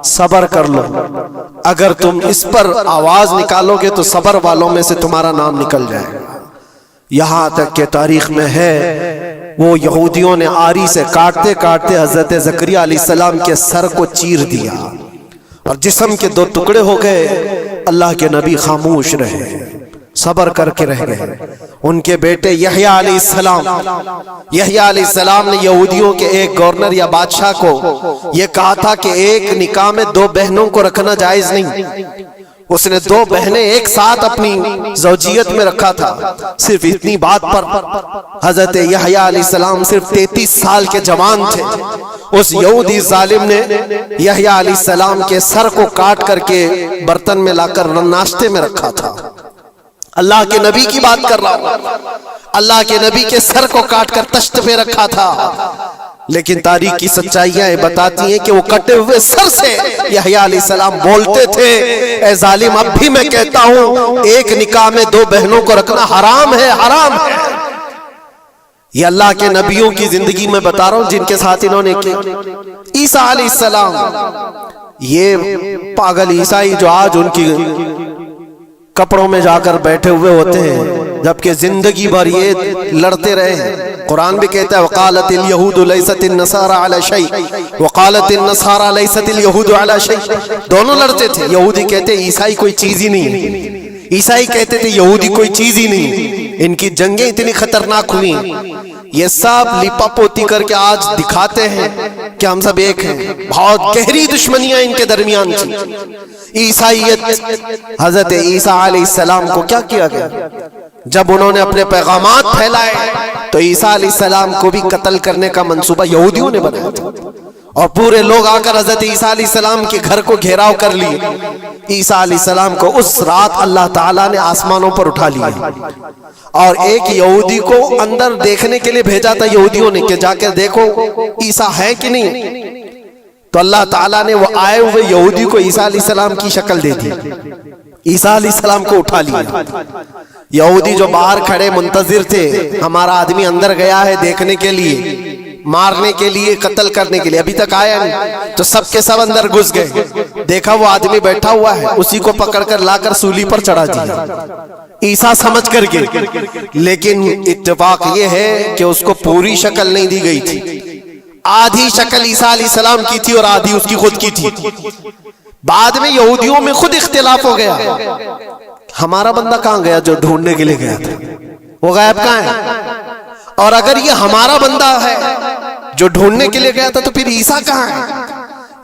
صبر کر لو، اگر تم اس پر آواز نکالو گے تو صبر والوں میں سے تمہارا نام نکل جائے گا. یہاں تک کہ تاریخ میں ہے وہ یہودیوں نے آری سے کاٹتے کاٹتے حضرت زکریا علیہ السلام کے سر کو چیر دیا اور جسم کے 2 ٹکڑے ہو گئے. اللہ کے نبی خاموش رہے، صبر کر کے رہ گئے. ان کے بیٹے یحییٰ علیہ السلام نے یہودیوں کے ایک گورنر یا بادشاہ کو یہ کہا تھا کہ ایک نکاح میں 2 بہنوں کو رکھنا جائز نہیں. اس نے 2 بہنیں ایک ساتھ اپنی زوجیت میں رکھا تھا. صرف اتنی بات پر حضرت یحییٰ علیہ السلام صرف 33 سال کے جوان تھے. اس یہودی ظالم نے یحییٰ علیہ السلام کے سر کو کاٹ کر کے برتن میں لا کر ناشتے میں رکھا تھا. اللہ کے نبی کی بات کر رہا ہوں، اللہ کے نبی کے سر کو کاٹ کر تشت پہ رکھا تھا، لیکن تاریخ کی سچائیاں بتاتی ہیں کہ وہ کٹے ہوئے سر سے یحییٰ علیہ السلام بولتے تھے، اے ظالم اب بھی میں کہتا ہوں ایک نکاح میں دو بہنوں کو رکھنا حرام ہے، حرام ہے۔ یہ اللہ کے نبیوں کی زندگی میں بتا رہا ہوں جن کے ساتھ انہوں نے کیا۔ عیسیٰ علیہ السلام، یہ پاگل عیسائی جو آج ان کی کپڑوں میں جا کر بیٹھے ہوئے ہوتے ہیں، جبکہ زندگی بھر یہ لڑتے رہے ہیں۔ قرآن بھی کہتا ہے وقالت اليہود لیست النصارى علی شیء وقالت النصارى لیست اليہود علی شیء، دونوں لڑتے تھے۔ یہودی کہتے عیسائی کوئی چیز ہی نہیں، عیسائی کہتے تھے یہودی کوئی چیز ہی نہیں۔ ان کی جنگیں اتنی خطرناک ہوئی، یہ سب لپا پوتی کر کے آج دکھاتے ہیں کہ ہم سب ایک ہیں۔ بہت گہری دشمنیاں ان کے درمیان تھی۔ عیسائیت، حضرت عیسیٰ علیہ السلام کو کیا کیا گیا؟ جب انہوں نے اپنے پیغامات پھیلائے تو عیسیٰ علیہ السلام کو بھی قتل کرنے کا منصوبہ یہودیوں نے بنایا تھا، اور پورے لوگ آ کر حضرت عیسیٰ علیہ السلام کے گھر کو گھیراؤ کر لیے۔ عیسیٰ علیہ السلام کو اس رات اللہ تعالیٰ نے آسمانوں پر اٹھا لیا، اور ایک یہودی کو اندر دیکھنے کے لیے بھیجا تھا یہودیوں نے کہ جا کے دیکھو عیسیٰ ہے کہ نہیں، تو اللہ تعالیٰ نے وہ آئے ہوئے یہودی کو عیسیٰ علیہ السلام کی شکل دے دی، عیسیٰ علیہ السلام کو اٹھا لیا۔ یہودی جو باہر کھڑے منتظر تھے، ہمارا آدمی اندر گیا ہے دیکھنے کے لیے، مارنے کے لیے، قتل کرنے کے لیے، ابھی تک آیا نہیں، تو سب کے سب اندر گھس گئے۔ دیکھا وہ آدمی بیٹھا ہوا ہے، اسی کو پکڑ کر لا کر سولی پر چڑھا دیا عیسیٰ سمجھ کر کے، لیکن اتفاق یہ ہے کہ اس کو پوری شکل نہیں دی گئی تھی، آدھی شکل عیسیٰ علیہ السلام کی تھی اور آدھی اس کی خود کی تھی۔ بعد میں یہودیوں میں خود اختلاف ہو گیا، ہمارا بندہ کہاں گیا جو ڈھونڈنے کے لیے گیا تھا، وہ غائب کہاں ہے؟ اور اگر یہ ہمارا بندہ ہے جو ڈھونڈنے کے لیے گیا تھا تو پھر عیسیٰ کہاں ہے؟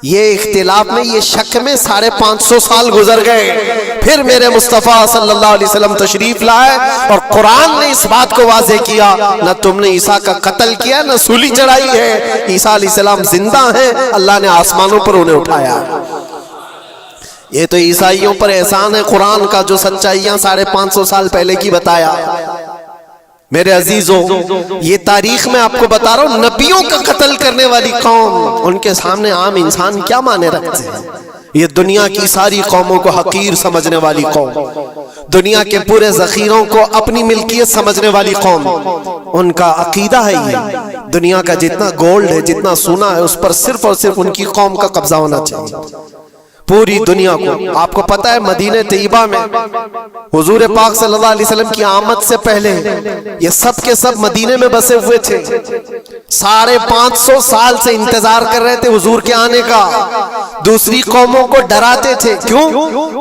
یہ اختلاف میں، یہ شک میں 550 سال گزر گئے۔ پھر میرے مصطفیٰ صلی اللہ علیہ وسلم تشریف لائے اور قرآن نے اس بات کو واضح کیا، نہ تم نے عیسیٰ کا قتل کیا، نہ سولی چڑھائی ہے، عیسیٰ علیہ السلام زندہ ہیں، اللہ نے آسمانوں پر انہیں اٹھایا۔ یہ تو عیسائیوں پر احسان ہے قرآن کا، جو سچائیاں 550 سال پہلے کی بتایا۔ میرے عزیزوں، یہ تاریخ میں آپ کو بتا رہا ہوں، نبیوں کا قتل کرنے والی قوم، ان کے سامنے عام انسان کیا معنی رکھتے ہیں؟ یہ دنیا کی ساری قوموں کو حقیر سمجھنے والی قوم، دنیا کے پورے ذخیروں کو اپنی ملکیت سمجھنے والی قوم، ان کا عقیدہ ہے یہ دنیا کا جتنا گولڈ ہے، جتنا سونا ہے، اس پر صرف اور صرف ان کی قوم کا قبضہ ہونا چاہیے، پوری دنیا کو۔ آپ کو پتا ہے مدینہ طیبہ میں حضور پاک صلی اللہ علیہ وسلم کی آمد سے پہلے یہ سب کے سب مدینے میں بسے ہوئے تھے، 550 سال سے انتظار کر رہے تھے حضور کے آنے کا، دوسری قوموں کو ڈراتے تھے، کیوں؟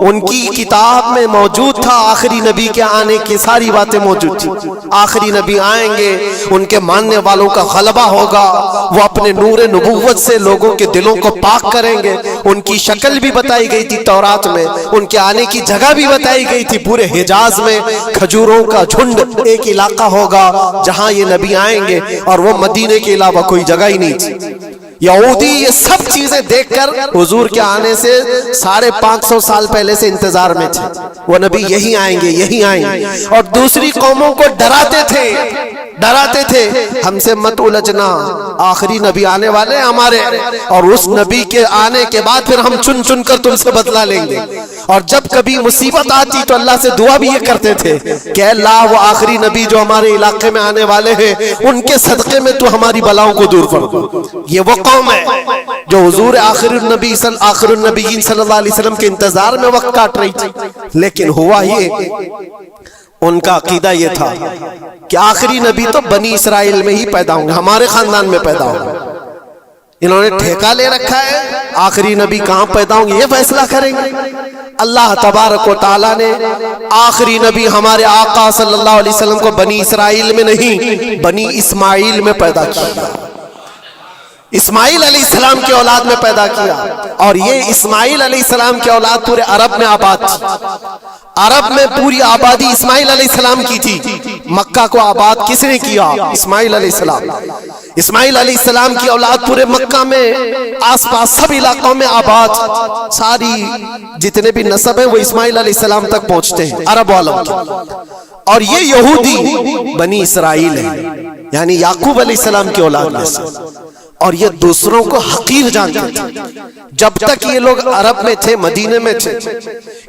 ان کی کتاب میں موجود تھا آخری نبی کے آنے کی ساری باتیں موجود تھی، آخری نبی آئیں گے، ان کے ماننے والوں کا غلبہ ہوگا، وہ اپنے نور نبوت سے لوگوں کے دلوں کو پاک کریں گے۔ ان کی شکل بھی بتائی گئی تھی تورات میں، ان کے آنے کی جگہ بھی بتائی گئی تھی، پورے حجاز میں کھجوروں کا جھنڈ ایک علاقہ ہوگا جہاں یہ نبی آئیں گے، اور وہ مدینے کے علاوہ کوئی جگہ ہی نہیں تھی۔ یہودی یہ سب چیزیں دیکھ کر حضور کے آنے سے 550 سال پہلے سے انتظار میں تھے، وہ نبی یہی آئیں گے، یہی آئیں گے، اور دوسری قوموں کو ڈراتے تھے ہم سے مت الجھنا، آخری نبی آنے والے ہیں ہمارے، اور اس نبی کے آنے کے بعد پھر ہم چن چن کر تم سے بدلہ لیں گے۔ اور جب کبھی مصیبت آتی تو اللہ سے دعا بھی یہ کرتے تھے کہ اللہ وہ آخری نبی جو ہمارے علاقے میں آنے والے ہیں، ان کے صدقے میں تو ہماری بلاؤں کو دور کر دو۔ یہ وہ قوم ہے جو حضور آخر النبیین صلی اللہ علیہ وسلم کے انتظار میں وقت کاٹ رہی تھی، لیکن ہوا یہ، ان کا عقیدہ یہ تھا کہ آخری نبی تو بنی اسرائیل میں ہی پیدا ہوں گے، ہمارے خاندان میں پیدا ہوں گے۔ انہوں نے ٹھیکہ لے رکھا ہے آخری نبی کہاں پیدا ہوں گے یہ فیصلہ کریں گے۔ اللہ تبارک و تعالیٰ نے آخری نبی ہمارے آقا صلی اللہ علیہ وسلم کو بنی اسرائیل میں نہیں، بنی اسماعیل میں پیدا کیا، اسماعیل علیہ السلام کی اولاد میں پیدا کیا، اور یہ اسماعیل علیہ السلام کی اولاد پورے عرب میں آباد تھی۔ عرب میں پوری آبادی اسماعیل علیہ السلام کی تھی۔ مکہ کو آباد کس نے کیا؟ اسماعیل علیہ السلام۔ اسماعیل علیہ السلام کی اولاد پورے مکہ میں آس پاس سب علاقوں میں آباد، ساری جتنے بھی نسب ہیں وہ اسماعیل علیہ السلام تک پہنچتے ہیں عرب عالم کے. اور یہ یہودی بنی اسرائیل ہیں، یعنی یعقوب علیہ السلام کی اولاد میں سے، اور یہ دوسروں کو حقیر جانتے تھے. جب تک یہ لوگ عرب میں تھے، مدینے میں تھے،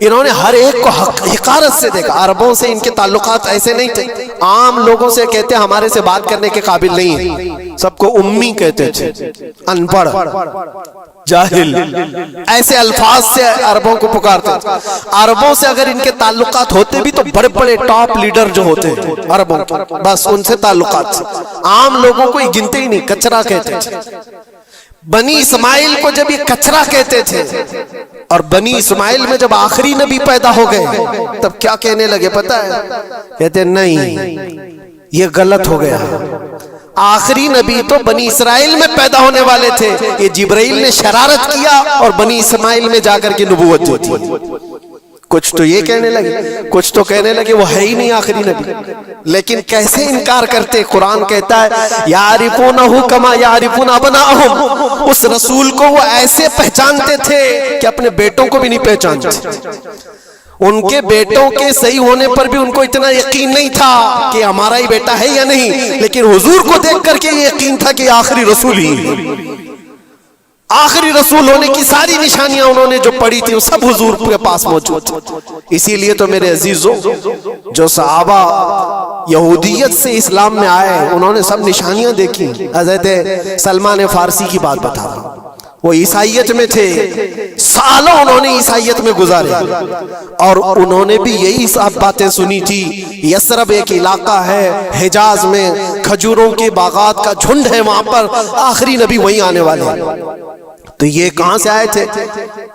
انہوں نے ہر ایک کو حقارت سے دیکھا. عربوں سے ان کے تعلقات ایسے نہیں تھے. عام لوگوں سے کہتے ہمارے سے بات کرنے کے قابل نہیں ہیں، سب کو امی کہتے تھے، ان پڑھ، جاہل، ایسے الفاظ سے عربوں کو پکارتے تھے. عربوں سے اگر ان کے تعلقات ہوتے بھی تو بڑے بڑے ٹاپ لیڈر جو ہوتے تھے عربوں کے، بس ان سے تعلقات تھے. عام لوگوں کو یہ گنتے ہی نہیں، کچرا کہتے تھے. بنی اسماعیل کو جب یہ کچرا کہتے تھے، اور بنی اسماعیل میں جب آخری نبی پیدا ہو گئے تب کیا کہنے لگے پتہ ہے؟ کہتے نہیں، یہ غلط ہو گیا. آخری نبی تو بنی اسرائیل میں پیدا ہونے والے تھے، یہ جبرائیل نے شرارت کیا اور بنی اسماعیل میں جا کر کے نبوت دی تھی. کچھ تو یہ کہنے لگے، کچھ تو کہنے لگے وہ ہے ہی نہیں آخری نبی. لیکن کیسے انکار کرتے؟ قرآن کہتا ہے یعرفونہ کما یعرفون ابناءہم، اس رسول کو وہ ایسے پہچانتے تھے کہ اپنے بیٹوں کو بھی نہیں پہچانتے. ان کے بیٹوں کے صحیح ہونے پر بھی ان کو اتنا یقین نہیں تھا کہ ہمارا ہی بیٹا ہے یا نہیں، لیکن حضور کو دیکھ کر کے یہ یقین تھا کہ آخری رسول ہی. آخری رسول ہونے کی ساری نشانیاں انہوں نے جو پڑھی تھی وہ سب حضور کے پاس موجود تھی. اسی لیے تو میرے عزیزوں، جو صحابہ یہودیت سے اسلام میں آئے انہوں نے سب نشانیاں دیکھی. حضرت سلمان فارسی کی بات بتا رہا ہوں، وہ عیسائیت میں تھے، سالوں انہوں نے عیسائیت میں گزارے، اور انہوں نے بھی یہی سب باتیں سنی تھی. یثرب ایک علاقہ ہے حجاز میں، کھجوروں کے باغات کا جھنڈ ہے وہاں پر، آخری نبی وہیں آنے والے ہیں. تو یہ کہاں سے آئے تھے؟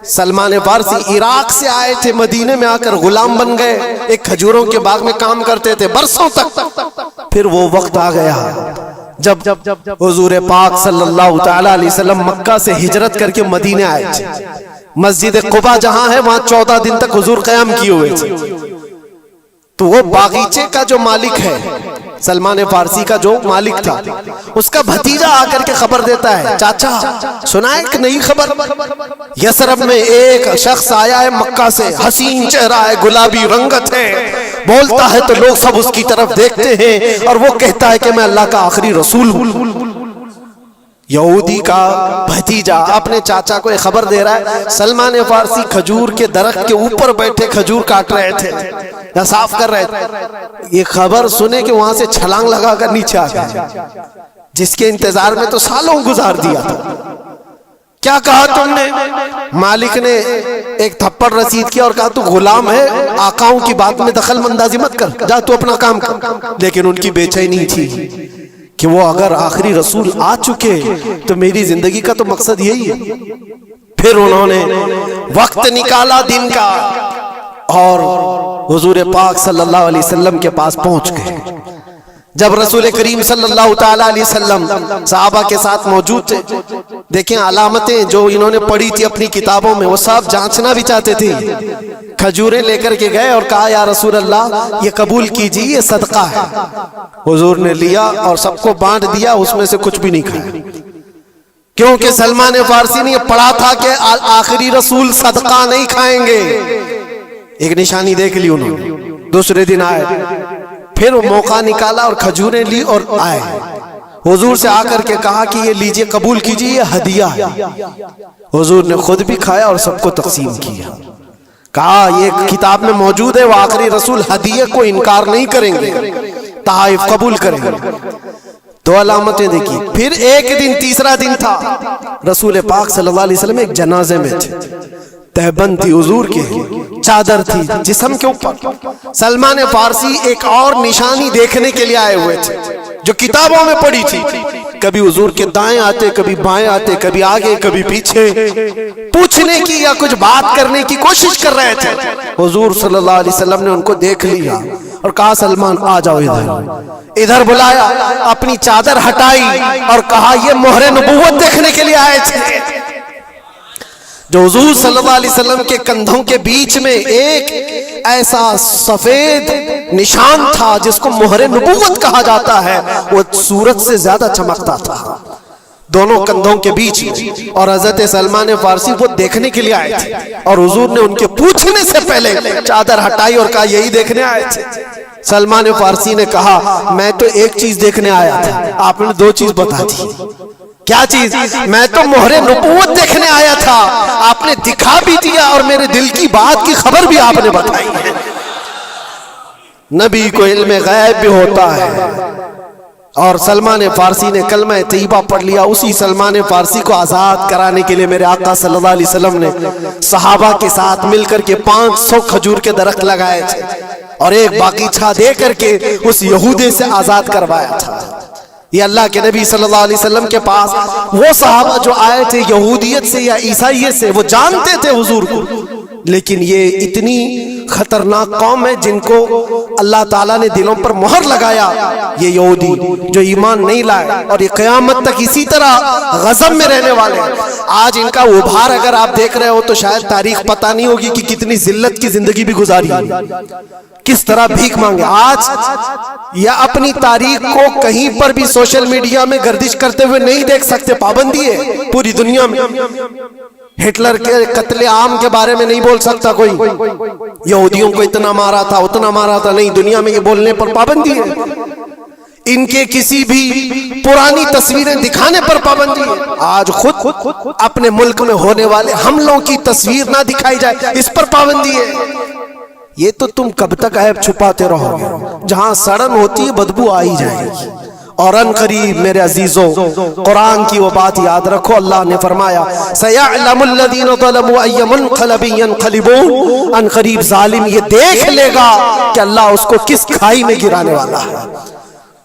سلمان فارسی عراق سے آئے تھے، مدینے میں آ کر غلام بن گئے، ایک کھجوروں کے باغ میں کام کرتے تھے برسوں تک. پھر وہ وقت آ گیا جب حضور پاک صلی اللہ تعالی علیہ وسلم مکہ سے ہجرت کر کے مدینے آئے تھے. مسجد قباء جہاں ہے وہاں 14 دن تک حضور قیام کیے ہوئے تھے. تو وہ باغیچے کا جو مالک ہے، سلمان فارسی کا جو مالک تھا، اس کا بھتیجا آ کر کے خبر دیتا ہے، چاچا سنا ایک نئی خبر، یثرب میں ایک شخص آیا ہے مکہ سے، حسین چہرہ ہے، گلابی رنگت ہے، بولتا ہے تو لوگ سب اس کی طرف دیکھتے ہیں، اور وہ کہتا ہے کہ میں اللہ کا آخری رسول ہوں. یہودی کا بھتیجا اپنے چاچا کو یہ خبر دے رہا ہے. سلمان فارسی کھجور کے درخت کے اوپر بیٹھے کھجور کاٹ رہے تھے یا صاف کر رہے تھے. یہ خبر سنے کہ وہاں سے چھلانگ لگا کر نیچے آ گئے، جس کے انتظار میں تو سالوں گزار دیا تھا. کیا کہا تم نے؟ مالک نے ایک تھپڑ رسید کیا اور کہا تو غلام ہے، آقاؤں کی بات میں دخل اندازی مت کر، جا تو اپنا کام کر. لیکن ان کی بے چینی تھی کہ وہ اگر آخری رسول آ چکے تو میری زندگی کا تو مقصد یہی ہے. پھر انہوں نے وقت نکالا دن کا اور حضور پاک صلی اللہ علیہ وسلم کے پاس پہنچ گئے. جب رسول کریم صلی اللہ تعالی علیہ وسلم صحابہ کے ساتھ موجود تھے، دیکھیں علامتیں جو انہوں نے پڑھی تھی اپنی کتابوں میں، وہ سب جانچنا بھی چاہتے تھے. کھجوریں لے کر کے گئے اور کہا یا رسول اللہ یہ قبول کیجیے، یہ صدقہ ہے. حضور نے لیا اور سب کو بانٹ دیا، اس میں سے کچھ بھی نہیں کھایا، کیونکہ سلمان فارسی نے یہ پڑھا تھا کہ آخری رسول صدقہ نہیں کھائیں گے. ایک نشانی دیکھ لی انہوں نے. دوسرے دن آئے، پھر وہ موقع نکالا اور کھجوریں لی اور آئے. حضور سے آ کر کے کہا کہ یہ لیجئے، قبول کیجئے، یہ ہدیہ ہے. حضور نے خود بھی کھایا اور سب کو تقسیم کیا. کہا یہ کتاب میں موجود ہے، وہ آخری رسول ہدیے کو انکار نہیں کریں گے، تحائف قبول کریں گے. دو علامتیں دیکھی. پھر ایک دن، تیسرا دن تھا، رسول پاک صلی اللہ علیہ وسلم ایک جنازے میں تھے. تہبند تھی حضور کی، چادر تھی جسم کے اوپر. سلمان فارسی ایک اور نشانی دیکھنے کے لیے آئے ہوئے تھے جو کتابوں میں پڑھی تھی. کبھی حضور کے دائیں آتے، کبھی بائیں آتے، کبھی آگے کبھی پیچھے، پوچھنے کی یا کچھ بات کرنے کی کوشش کر رہے تھے. حضور صلی اللہ علیہ وسلم نے ان کو دیکھ لیا اور کہا سلمان آ جاؤ ادھر. ادھر بلایا، اپنی چادر ہٹائی اور کہا یہ مہر نبوت دیکھنے کے لیے آئے تھے. جو حضور صلی اللہ علیہ وسلم کے کندھوں کے بیچ میں ایک ایسا سفید نشان تھا جس کو مہر نبوت کہا جاتا ہے، وہ سورج سے زیادہ چمکتا تھا دونوں کندھوں کے بیچ میں. اور حضرت سلمان فارسی وہ دیکھنے کے لیے آئے تھے، اور حضور نے ان کے پوچھنے سے پہلے چادر ہٹائی اور کہا یہی دیکھنے آئے تھے. سلمان فارسی نے کہا میں تو ایک چیز دیکھنے آیا تھا، آپ نے دو چیز بتا دی. کیا چیز؟ میں تو مہر نبوت دیکھنے آیا تھا، آپ نے دکھا بھی دیا، اور میرے دل کی بات کی خبر بھی آپ نے بتائی ہے. نبی کو علم غیب بھی ہوتا ہے. اور سلمان فارسی نے کلمہ طیبہ پڑھ لیا. اسی سلمان فارسی کو آزاد کرانے کے لیے میرے آقا صلی اللہ علیہ وسلم نے صحابہ کے ساتھ مل کر کے 500 کھجور کے درخت لگائے تھے، اور ایک باغیچہ دے کر کے اس یہودی سے آزاد کروایا تھا. یہ اللہ کے نبی صلی اللہ علیہ وسلم کے پاس وہ صحابہ جو آئے تھے یہودیت سے یا عیسائیت سے، وہ جانتے تھے حضور کو، لیکن یہ اتنی خطرناک قوم ہے جن کو اللہ تعالیٰ نے دلوں پر مہر لگایا. یہ یہودی جو ایمان نہیں لائے، اور یہ قیامت تک اسی طرح غضب میں رہنے والے ہیں. آج ان کا ابھار اگر آپ دیکھ رہے ہو تو شاید تاریخ پتہ نہیں ہوگی کہ کتنی ذلت کی زندگی بھی گزاری ہے، کس طرح بھیک مانگے. آج یا اپنی تاریخ کو کہیں پر بھی سوشل میڈیا میں گردش کرتے ہوئے نہیں دیکھ سکتے، پابندی ہے پوری دنیا میں. ہٹلر کے قتل عام کے بارے میں نہیں بول سکتا کوئی، یہودیوں کو اتنا مارا تھا اتنا مارا تھا، نہیں، دنیا میں یہ بولنے پر پابندی ہے. ان کے کسی بھی پرانی تصویریں دکھانے پر پابندی ہے. آج خود اپنے ملک میں ہونے والے حملوں کی تصویر نہ دکھائی جائے، اس پر پابندی ہے. یہ تو تم کب تک عیب چھپاتے رہو گے؟ جہاں سڑن ہوتی ہے بدبو آئی جائے گی. اور ان قریب میرے عزیزوں قرآن کی وہ بات یاد رکھو، اللہ نے فرمایا سَيَعْلَمُ الَّذِينَ ظَلَمُوا أَيَّ مُنْقَلَبٍ يَنْقَلِبُونَ. ان قریب ظالم یہ دیکھ لے گا کہ اللہ اس کو کس کھائی میں گرانے والا ہے.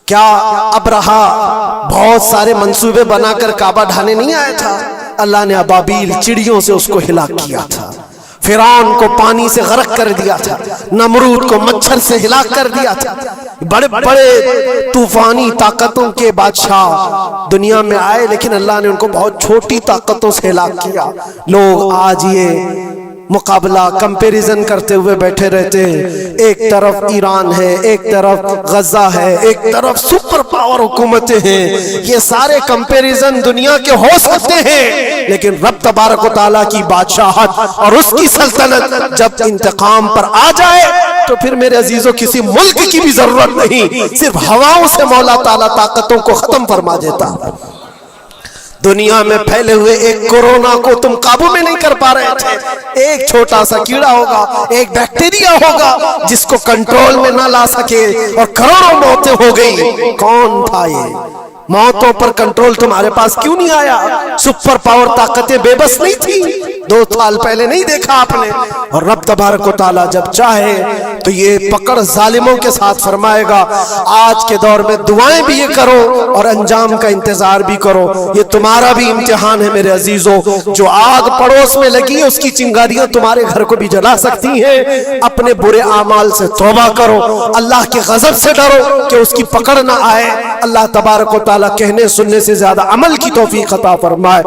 کیا ابرہا بہت سارے منصوبے بنا کر کعبہ ڈھانے نہیں آیا تھا؟ اللہ نے ابابیل چڑیوں سے اس کو ہلاک کیا تھا، فرعون کو پانی سے غرق کر دیا تھا، نمرود کو مچھر سے ہلاک کر دیا تھا. بڑے بڑے طوفانی طاقتوں کے بادشاہ دنیا میں آئے، لیکن اللہ نے ان کو بہت چھوٹی طاقتوں سے ہلاک کیا. لوگ آج یہ مقابلہ کمپیریزن کرتے ہوئے بیٹھے رہتے ہیں. ایک طرف ایران ہے، ایک طرف غزہ ہے، ایک طرف سپر پاور حکومتیں ہیں. یہ سارے کمپیریزن دنیا کے ہو سکتے ہیں، لیکن رب تبارک و تعالیٰ کی بادشاہت اور اس کی سلطنت جب انتقام پر آ جائے تو پھر میرے عزیزوں کسی ملک کی بھی ضرورت نہیں، صرف ہواؤں سے مولا تعالیٰ طاقتوں کو ختم فرما دیتا. دنیا میں پھیلے ہوئے ایک کورونا کو تم قابو میں نہیں کر پا رہے تھے. ایک چھوٹا سا کیڑا ہوگا، ایک بیکٹیریا ہوگا جس کو کنٹرول میں نہ لا سکے، اور کروڑوں موتیں ہو گئی. کون تھا یہ؟ موتوں پر کنٹرول تمہارے پاس کیوں نہیں آیا؟ سپر پاور طاقتیں بے بس نہیں تھی؟ 2 سال پہلے نہیں دیکھا آپ نے؟ اور رب تبارک و تعالیٰ جب چاہے تو یہ پکڑ ظالموں کے ساتھ فرمائے گا. آج کے دور میں دعائیں بھی یہ کرو اور انجام کا انتظار بھی کرو. یہ تمہارا بھی امتحان ہے میرے عزیزوں. جو آگ پڑوس میں لگی ہے اس کی چنگاریاں تمہارے گھر کو بھی جلا سکتی ہیں. اپنے برے اعمال سے توبہ کرو، اللہ کے غضب سے ڈرو کہ اس کی پکڑ نہ آئے. اللہ تبارک و تعالیٰ کہنے سننے سے زیادہ عمل کی توفیق عطا فرمائے.